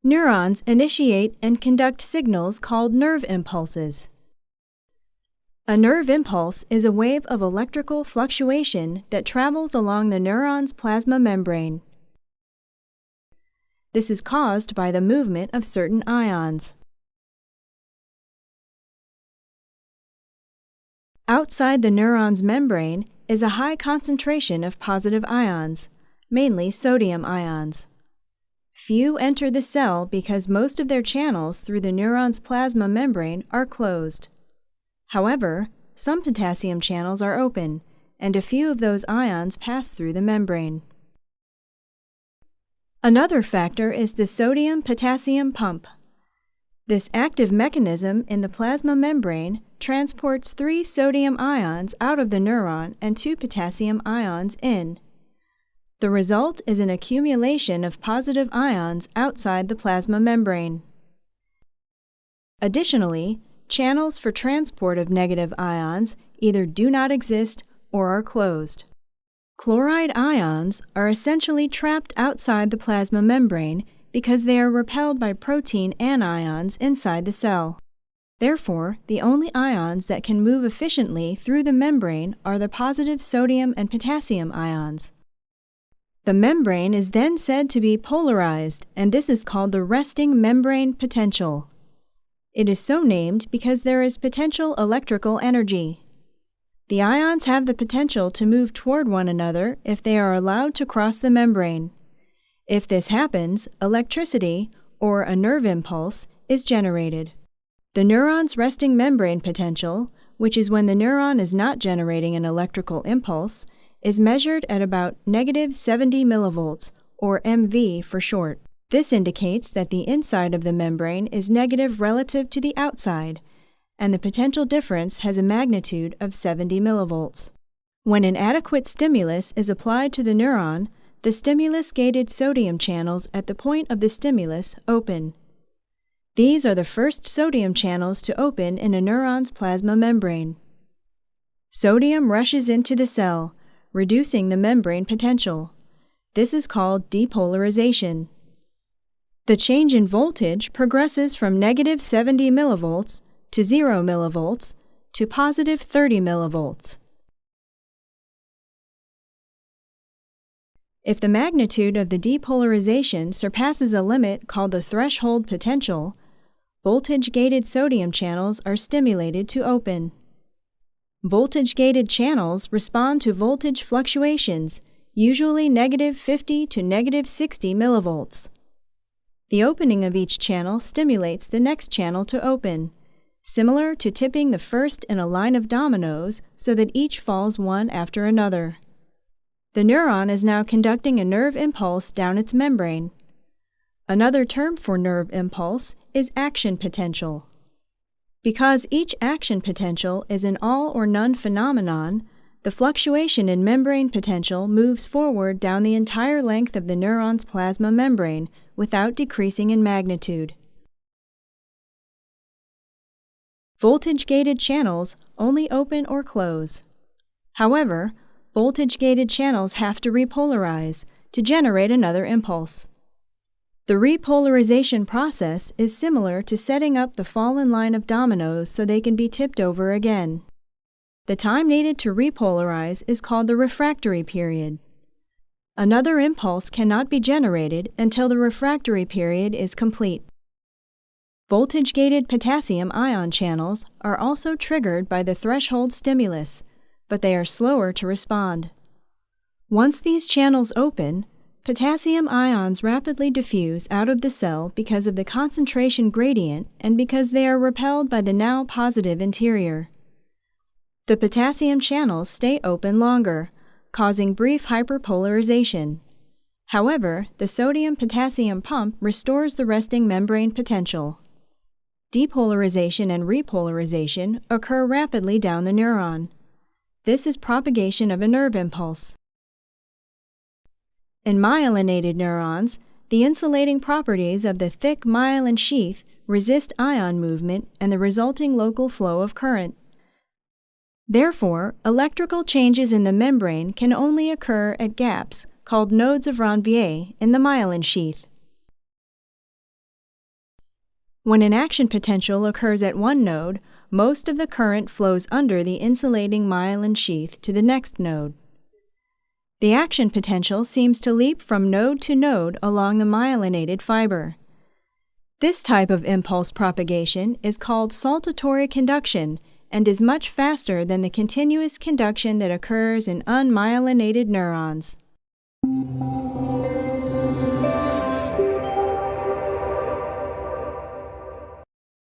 Neurons initiate and conduct signals called nerve impulses. A nerve impulse is a wave of electrical fluctuation that travels along the neuron's plasma membrane. This is caused by the movement of certain ions. Outside the neuron's membrane is a high concentration of positive ions, mainly sodium ions. Few enter the cell because most of their channels through the neuron's plasma membrane are closed. However, some potassium channels are open, and a few of those ions pass through the membrane. Another factor is the sodium-potassium pump. This active mechanism in the plasma membrane transports 3 sodium ions out of the neuron and 2 potassium ions in. The result is an accumulation of positive ions outside the plasma membrane. Additionally, channels for transport of negative ions either do not exist or are closed. Chloride ions are essentially trapped outside the plasma membrane because they are repelled by protein anions inside the cell. Therefore, the only ions that can move efficiently through the membrane are the positive sodium and potassium ions. The membrane is then said to be polarized, and this is called the resting membrane potential. It is so named because there is potential electrical energy. The ions have the potential to move toward one another if they are allowed to cross the membrane. If this happens, electricity, or a nerve impulse, is generated. The neuron's resting membrane potential, which is when the neuron is not generating an electrical impulse, is measured at about -70 millivolts, or MV for short. This indicates that the inside of the membrane is negative relative to the outside, and the potential difference has a magnitude of 70 millivolts. When an adequate stimulus is applied to the neuron, the stimulus-gated sodium channels at the point of the stimulus open. These are the first sodium channels to open in a neuron's plasma membrane. Sodium rushes into the cell, reducing the membrane potential. This is called depolarization. The change in voltage progresses from -70 millivolts to 0 millivolts to +30 millivolts. If the magnitude of the depolarization surpasses a limit called the threshold potential, voltage-gated sodium channels are stimulated to open. Voltage-gated channels respond to voltage fluctuations, usually -50 to -60 millivolts. The opening of each channel stimulates the next channel to open, similar to tipping the first in a line of dominoes so that each falls one after another. The neuron is now conducting a nerve impulse down its membrane. Another term for nerve impulse is action potential. Because each action potential is an all-or-none phenomenon, the fluctuation in membrane potential moves forward down the entire length of the neuron's plasma membrane without decreasing in magnitude. Voltage-gated channels only open or close. However, voltage-gated channels have to repolarize to generate another impulse. The repolarization process is similar to setting up the fallen line of dominoes so they can be tipped over again. The time needed to repolarize is called the refractory period. Another impulse cannot be generated until the refractory period is complete. Voltage-gated potassium ion channels are also triggered by the threshold stimulus, but they are slower to respond. Once these channels open, potassium ions rapidly diffuse out of the cell because of the concentration gradient and because they are repelled by the now positive interior. The potassium channels stay open longer, causing brief hyperpolarization. However, the sodium-potassium pump restores the resting membrane potential. Depolarization and repolarization occur rapidly down the neuron. This is propagation of a nerve impulse. In myelinated neurons, the insulating properties of the thick myelin sheath resist ion movement and the resulting local flow of current. Therefore, electrical changes in the membrane can only occur at gaps called nodes of Ranvier in the myelin sheath. When an action potential occurs at one node, most of the current flows under the insulating myelin sheath to the next node. The action potential seems to leap from node to node along the myelinated fiber. This type of impulse propagation is called saltatory conduction and is much faster than the continuous conduction that occurs in unmyelinated neurons.